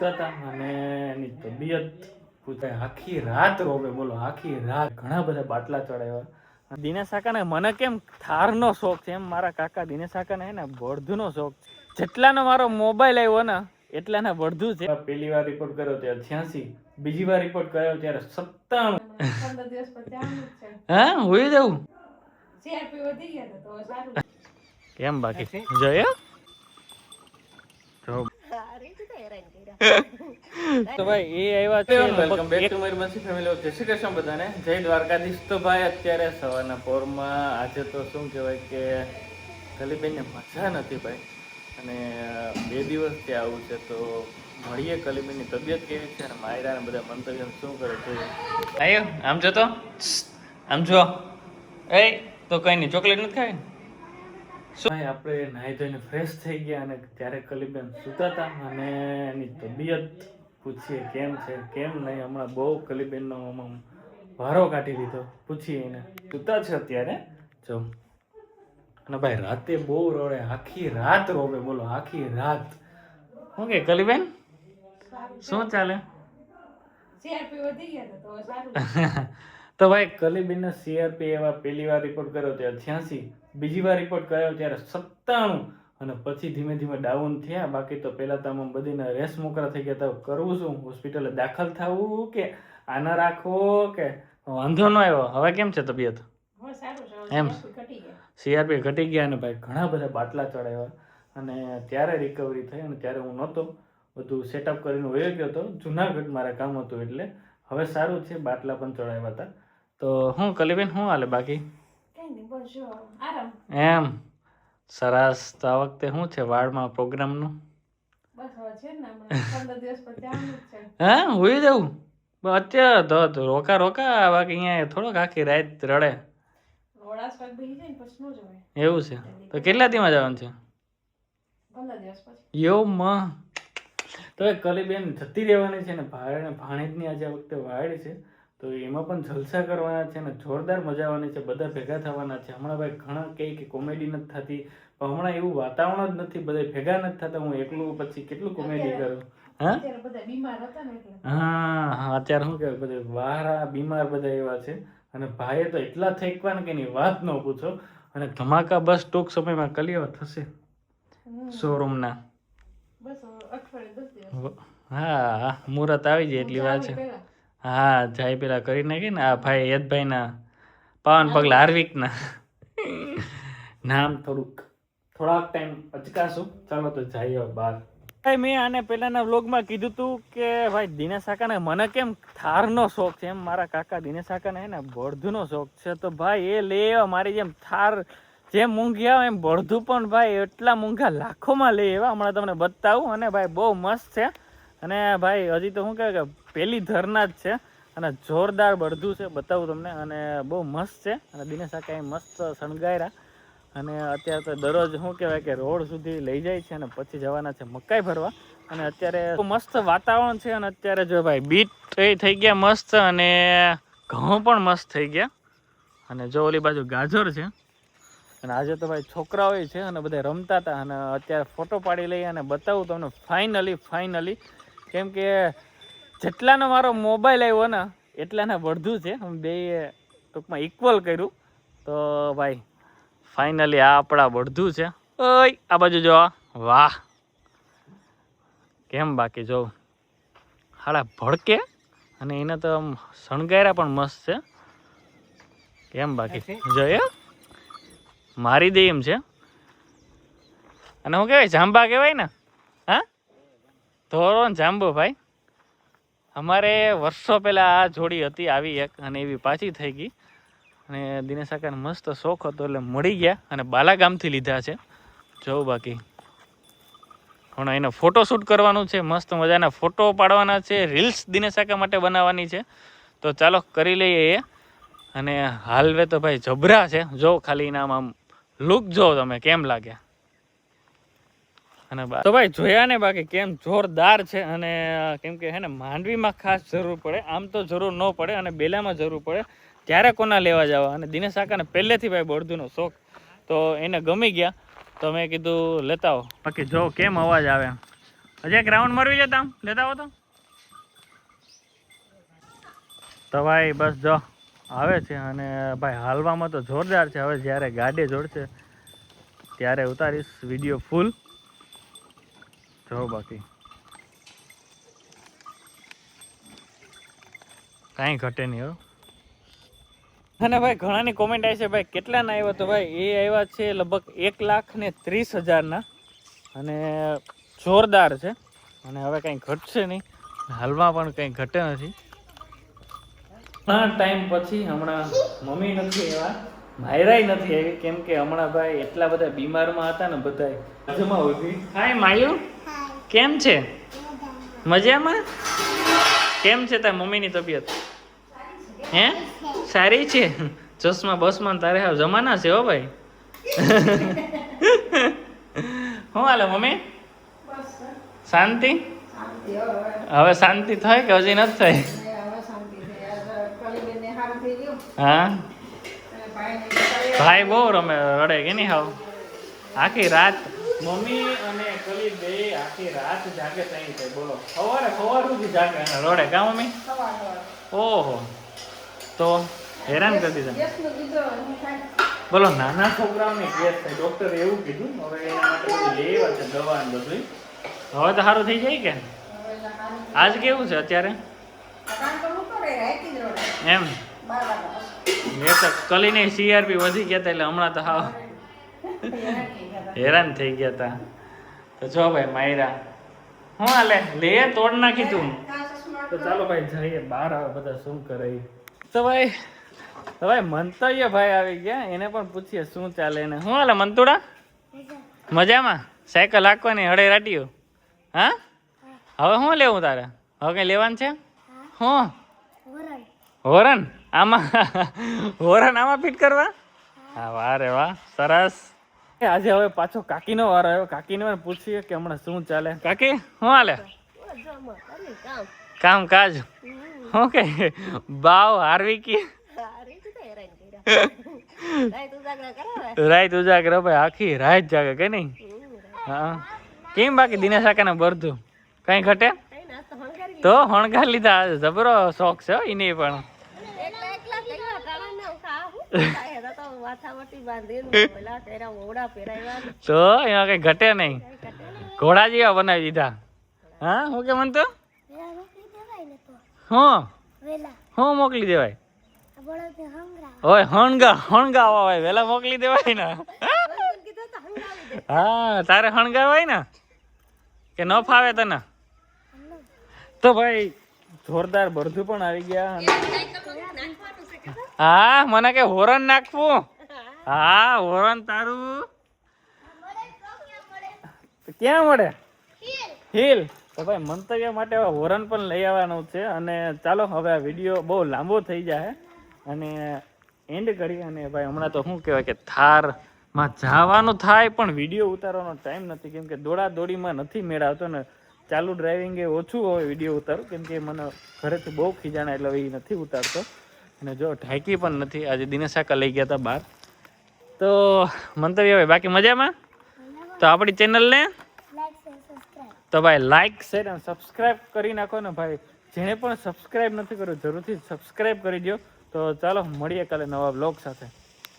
અને એની તબિયત પૂછાય આખી રાત રોવે. બોલો, આખી રાત ઘણા બધા બાટલા ચડાવ્યા. દિનેશ કાકાને મને કેમ થારનો શોખ છે, એમ મારા કાકા દિનેશ કાકાને હે ને બળધુનો શોખ છે. જેટલાનો મારો મોબાઈલ આવ્યો ને એટલાના બળધુ છે. પહેલી વાર રિપોર્ટ કર્યો ત્યારે 86, બીજી વાર રિપોર્ટ કર્યો ત્યારે 97. 15 દિવસ પછી આવું છે. હા, હોઈ જવું સીઆરપી વધી ગયા તો સારું. કેમ બાકી જોયો તો ભાઈ એ આવ્યા છે. વેલકમ બેક ટુ મારી મસી ફેમિલી. જય શ્રી કૃષ્ણ બધાને, જય દ્વારકાધીશ. તો ભાઈ અત્યારે સવારના પોરમાં આજે તો શું કહેવાય કે કલીબેનને મજા નથી ભાઈ, અને 2 દિવસથી આવું છે. તો મળીએ કલીબેનની તબિયત કેવી છે અને માયરા બધા મંતવ્ય શું કરે છે. આવ્યો આમ જો, તો આમ જો. એ તો કઈ નહીં, ચોકલેટ નથી ખાવી. ભાઈ આપણે નાહી ધોઈને ફ્રેશ થઈ ગયા અને ત્યારે કલીબેન સૂતા હતા અને એની તબિયત પૂછીએ કેમ છે કેમ નહીં. હમણાં બહુ કલીબેનનો ભારો કાઢી દીધો. પૂછીએ એને, સૂતા છે અત્યારે જો. અને ભાઈ રાતે બહુ રોડે, આખી રાત રોવે. બોલો, આખી રાત. શું કે કલીબેન, શું ચાલે? સીઆરપી વધી ગયા તો સારું. તો ભાઈ કલીબેનનો સીઆરપી એવા પહેલી વાર રિપોર્ટ કર્યો ત્યારે 86, બીજી વાર રિપોર્ટ કર્યો ત્યારે 97, અને પછી ધીમે ધીમે ડાઉન થયા. બાકી તો પહેલા તો આમ બધીને રેસ મોકરા થઈ ગયા. તો કરવું શું, હોસ્પિટલે દાખલ થવું કે આના રાખવો કે વાંધો ન આવ્યો. હવે કેમ છે તબિયત? એમ સીઆરપી ઘટી ગયા અને ભાઈ ઘણા બધા બાટલા ચડાવ્યા અને ત્યારે રિકવરી થઈ. અને ત્યારે હું નહોતો, બધું સેટઅપ કરીને વયો ગયો હતો જુનાગઢ, મારે કામ હતું એટલે. હવે સારું છે, બાટલા પણ ચડાવ્યા હતા. તો હું કલીબેન શું હાલે બાકી? એમ સરસ. તો આ વખતે શું છે વાળમાં પ્રોગ્રામનું? હા, હોઈ જવું અત્યારે તો રોકા બાકી અહીંયા થોડોક આખી રાત રડે એવું છે. તો કેટલા દીમાં જવાનું છે? એવું તો કલીબેન જતી રહેવાની છે ને ભાણેજની આજે વખતે વાળી છે. તો એમાં પણ જલસા કરવાના છે ને જોરદાર મજા આવવાની છે. બધા ભેગા થવાના છે. હમણાં ભાઈ ઘણા કહે કે કોમેડી નથી થતી, પણ હમણાં એવું વાતાવરણ જ નથી, બધા ભેગા નથી થતા. હું એકલું પછી કેટલું કોમેડી કરું? હા, અત્યારે શું કહેવાય, બધા વારા બીમાર બધા એવા છે. અને ભાઈએ તો એટલા થેકવાના કે એની વાત ન પૂછો. અને ધમાકા બસ ટૂંક સમયમાં કલિયો થશે શોરૂમના. હા, મુહૂર્ત આવી જાય એટલી વાત છે. હા, જાય પેલા કરી નાખી ને આ ભાઈ યદભાઈ ના પાવન પગલા હાર્વિક ના નામ થોડાક ટાઈમ અચકાશું. ચાલો તો જઈએ બહાર. મેં આને પેલાના વ્લોગમાં કીધું હતું કે ભાઈ દિનેશ કાકાને મને કેમ થારનો શોખ છે, એમ મારા કાકા દિનેશ કાકાને હે ને બળધુનો શોખ છે. તો ભાઈ એ લઈ આવ્યા મારી જેમ થાર. જેમ મૂંઘ્યા એમ બળધું પણ ભાઈ એટલા મૂંઘા લાખોમાં લઈ આવ્યા. હમણાં તમને બતાવું. અને ભાઈ બહુ મસ્ત છે. અને ભાઈ હજી તો શું કહેવાય કે પહેલી ધરના જ છે અને જોરદાર બળધું છે, બતાવું તમને. અને બહુ મસ્ત છે. અને દિનેશ કાકા એ મસ્ત શણગાર્યા. અને અત્યારે તો દરરોજ શું કહેવાય કે રોડ સુધી લઈ જાય છે અને પછી જવાના છે મકાઈ ભરવા. અને અત્યારે મસ્ત વાતાવરણ છે. અને અત્યારે જો ભાઈ બીટ થઈ ગયા મસ્ત, અને ઘઉં પણ મસ્ત થઈ ગયા. અને જો ઓલી બાજુ ગાજર છે. અને આજે તો ભાઈ છોકરાઓ છે અને બધા રમતા હતા. અને અત્યારે ફોટો પાડી લઈ અને બતાવું તમને ફાઇનલી. કેમ કે જેટલાનો મારો મોબાઈલ આવ્યો ને એટલાના બળધું છે. બે ટૂંકમાં ઇક્વલ કર્યું. તો ભાઈ ફાઇનલી આ આપણા બળધું છે. ઓય આ બાજુ જો, વાહ કેમ બાકી જો હાડા ભડકે. અને એને તો આમ શણગાર્યા પણ મસ્ત છે. કેમ બાકી જોઈએ મારી દે એમ છે. અને શું કહેવાય, જાંબા કહેવાય ને? હા, ધોરો ને જાંબુ. ભાઈ અમારે વર્ષો પહેલાં આ જોડી હતી આવી એક, અને એવી પાછી થઈ ગઈ. અને દિનેશ કાકાને મસ્ત શોખ હતો એટલે મળી ગયા અને બાલાગામથી લીધા છે. જોઉં બાકી હમણાં એનો ફોટોશૂટ કરવાનું છે, મસ્ત મજાના ફોટો પાડવાના છે, રીલ્સ દિનેશ કાકા માટે બનાવવાની છે. તો ચાલો કરી લઈએ એ. અને હાલવે તો ભાઈ જબરા છે. જો ખાલી નામ આમ લુક જો તમે કેમ લાગે. અને તો ભાઈ જોયા ને બાકી કેમ જોરદાર છે. અને કેમ કે હે ને માંડવીમાં ખાસ જરૂર પડે, આમ તો જરૂર ન પડે. અને બેલામાં જરૂર પડે ત્યારે કોના લેવા જવા. અને દિનેશ કાકાને પહેલેથી ભાઈ બળધુનો શોખ, તો એને ગમી ગયા. તો મેં કીધું લેતા આવો. બાકી જો કેમ અવાજ આવે. હજી એક રાઉન્ડ મારવી જતા લેતા હો તો ભાઈ બસ જો આવે છે અને ભાઈ હાલવામાં તો જોરદાર છે. હવે જ્યારે ગાડી જોડશે ત્યારે ઉતારીશ વિડીયો ફૂલ જો બાકી કાંઈ ઘટે નહીં હો. અને ભાઈ ઘણાની કોમેન્ટ આવી છે ભાઈ કેટલાના આવ્યા તો ભાઈ એ આવ્યા છે લગભગ 1,30,000 અને જોરદાર છે અને હવે કંઈ ઘટશે નહીં હાલમાં પણ કંઈ ઘટે નથી. ઘણા ટાઈમ પછી હમણાં મમ્મી નથી એવા માયરાય નથી આવી કેમ કે હમણાં ભાઈ એટલા બધા બીમારમાં હતા ને બધા બાજુમાં ઉભી. હાય માયુ કેમ છે મજામાં? કેમ છે તાર મમ્મીની તબિયત? હે સારી છે? ચશ્મા બસમાં તારે હાવ જમાના છે હો ભાઈ. શું હાલે મમ્મી? શાંતિ? હવે શાંતિ થાય કે હજી નથી થઈ? હા ભાઈ બહુ રડે કે નહીં હાવ આખી રાત મમ્મી અને કલી બે આખી રાત જાગે તઈ થાય બોલો સવારે સુધી જાગે અને રડે કા મમ્મી? ઓહો તો હેરાન કરી દીધા બોલો. નાના છોકરાઓની કેસ થાય ડોક્ટરે એવું કીધું. હવે એના માટે બધું લેવા છે દવા ને બધું. હવે તો સારું થઈ જાય કે? આજ કેવું છે અત્યારે એમ? મેં તો કલીને CRP વધી ગયા હતા એટલે હમણાં તો હાવ હેરાન થઈ ગયા હતા. તો જો ભાઈ માયરા હું હાલે લે તોડ નાખી તું. તો ચાલો ભાઈ જઈએ બહાર આવે બધા શું કરે. તો ભાઈ મંતવ્ય ભાઈ આવી ગયા એને પણ પૂછીએ શું ચાલે એને. શું હાલે મંતુડા? મજામાં? સાયકલ હાંકવાની હળે રાટીઓ? હા હવે શું લેવું તારે? હવે કઈ લેવાનું છે? હું હોરન આમાં હોરન આમાં ફિટ કરવા? હા વાહ રે વાહ સરસ. આજે હવે પાછો કાકીનો વારો આવ્યો. કાકીને પૂછીએ કે હમણાં શું ચાલે. કાકી શું હાલે? કામ કાજ શું કે બાવ હારવી કી રાત ઉજાગર ભાઈ આખી રાત જાગે કે નહીં? હા કેમ બાકી દિનેશ કાકાને બરધું કઈ ઘટે તો હણગાર લીધા. જબરો શોખ છે એને પણ. તો એમાં કઈ ઘટે નહીં ઘોડા જેવા બનાવી દીધા. હા હું કે મન તો હું મોકલી દેવાય ઓય હણગાવા હોય વેલા મોકલી દેવાય ને. હા તારે હણગાવાય ને કે ન ફાવે તને? તો ભાઈ જોરદાર બરધું પણ આવી ગયા. હા મને કે હોરન નાખવું? હા હોરન તારું ક્યાં મળે? હિલ. તો ભાઈ મંતવ્ય માટે હોરન પણ લઈ આવવાનું છે. અને ચાલો હવે આ વિડીયો બહુ લાંબો થઈ જાય અને એન્ડ કરી. અને ભાઈ હમણાં તો શું કહેવાય કે થારમાં જવાનું થાય પણ વિડીયો ઉતારવાનો ટાઈમ નથી કેમ કે દોડાદોડીમાં નથી મેળ આવતો ને. ચાલુ ડ્રાઇવિંગ એ ઓછું હોય વિડીયો ઉતારું કેમ કે મને ઘરેથી બહુ ખીજાણા એટલે એ નથી ઉતારતો. અને જો ઢાંકી પણ નથી. આજે દિનેશ કાકા લઈ ગયા હતા બહાર. તો મંતવ્ય હવે બાકી મજામાં? તો આપણી ચેનલને તો ભાઈ લાઈક શેર અને સબસ્ક્રાઈબ કરી નાખો ને ભાઈ. જેને પણ સબસ્ક્રાઈબ નથી કર્યું જરૂરથી સબસ્ક્રાઈબ કરી દો. તો ચાલો મળીએ કાલે નવા બ્લોગ સાથે.